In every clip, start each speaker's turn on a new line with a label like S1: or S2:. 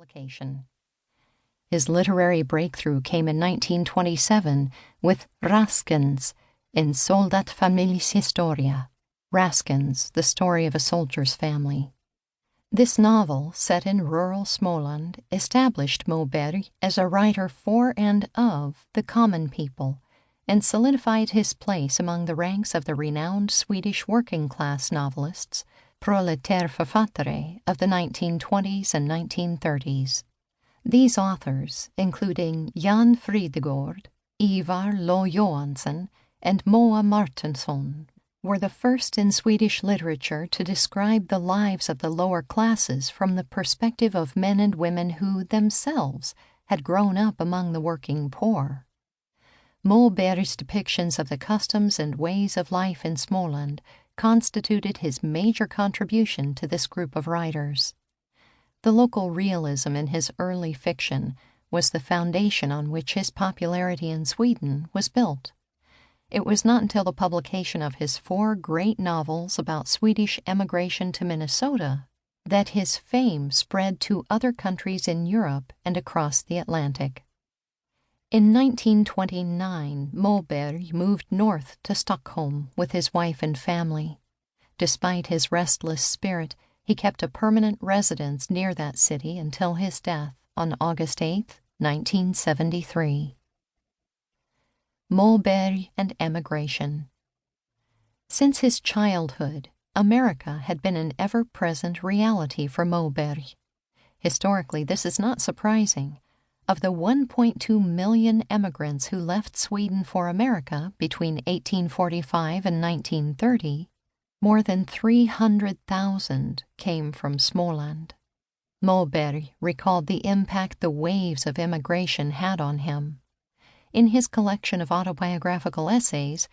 S1: publication. His literary breakthrough came in 1927 with Raskens, En soldatfamiljs historia, Raskens, the story of a soldier's family. This novel, set in rural Småland, established Moberg as a writer for and of the common people, and solidified his place among the ranks of the renowned Swedish working-class novelists, proletärförfattare of the 1920s and 1930s. These authors, including Jan Fridegård, Ivar Lo-Johansson, and Moa Martinsson, were the first in Swedish literature to describe the lives of the lower classes from the perspective of men and women who themselves had grown up among the working poor. Moberg's depictions of the customs and ways of life in Småland constituted his major contribution to this group of writers. The local realism in his early fiction was the foundation on which his popularity in Sweden was built. It was not until the publication of his 4 great novels about Swedish emigration to Minnesota that his fame spread to other countries in Europe and across the Atlantic. In 1929, Moberg moved north to Stockholm with his wife and family. Despite his restless spirit, he kept a permanent residence near that city until his death on August 8, 1973. Moberg and emigration. Since his childhood, America had been an ever-present reality for Moberg. Historically, this is not surprising. Of the 1.2 million emigrants who left Sweden for America between 1845 and 1930, more than 300,000 came from Småland. Moberg recalled the impact the waves of immigration had on him. In his collection of autobiographical essays,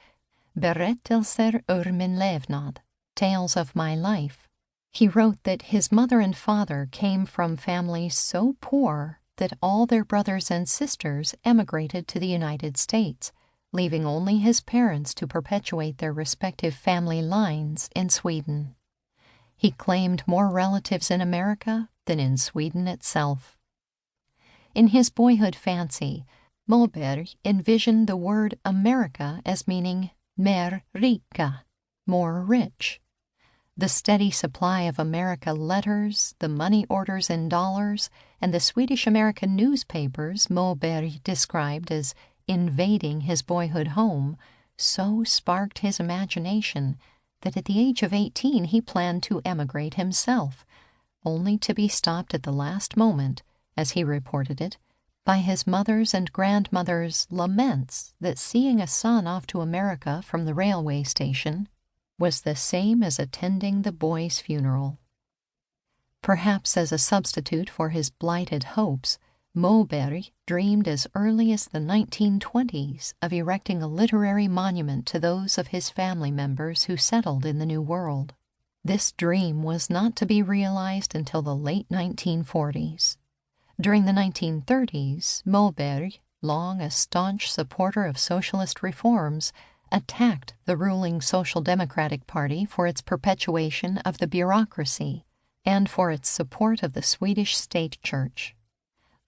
S1: Berättelser ur min levnad, Tales of My Life, he wrote that his mother and father came from families so poor that all their brothers and sisters emigrated to the United States, leaving only his parents to perpetuate their respective family lines in Sweden. He claimed more relatives in America than in Sweden itself. In his boyhood fancy, Moberg envisioned the word America as meaning mer rika, more rich. The steady supply of America letters, the money orders in dollars, and the Swedish-American newspapers Moberg described as invading his boyhood home so sparked his imagination that at the age of 18 he planned to emigrate himself, only to be stopped at the last moment, as he reported it, by his mother's and grandmother's laments that seeing a son off to America from the railway station was the same as attending the boy's funeral. Perhaps as a substitute for his blighted hopes, Moberg dreamed as early as the 1920s of erecting a literary monument to those of his family members who settled in the New World. This dream was not to be realized until the late 1940s. During the 1930s, Moberg, long a staunch supporter of socialist reforms, attacked the ruling Social Democratic Party for its perpetuation of the bureaucracy and for its support of the Swedish state church.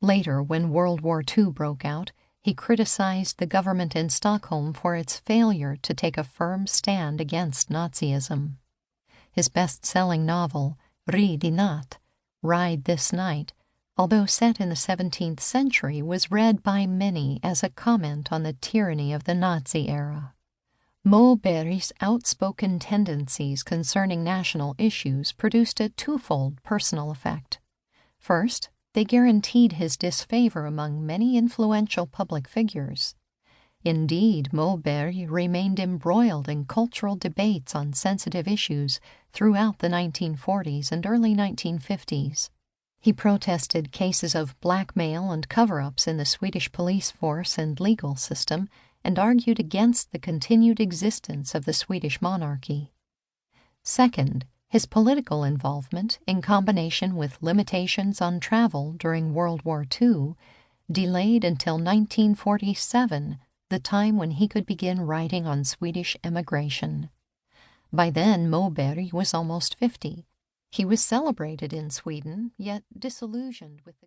S1: Later, when World War II broke out, he criticized the government in Stockholm for its failure to take a firm stand against Nazism. His best-selling novel, Rid i natt, Ride This Night, although set in the 17th century, was read by many as a comment on the tyranny of the Nazi era. Moberg's outspoken tendencies concerning national issues produced a twofold personal effect. First, they guaranteed his disfavor among many influential public figures. Indeed, Moberg remained embroiled in cultural debates on sensitive issues throughout the 1940s and early 1950s. He protested cases of blackmail and cover-ups in the Swedish police force and legal system and argued against the continued existence of the Swedish monarchy. Second, his political involvement, in combination with limitations on travel during World War II, delayed until 1947, the time when he could begin writing on Swedish emigration. By then, Moberg was almost 50. He was celebrated in Sweden, yet disillusioned with the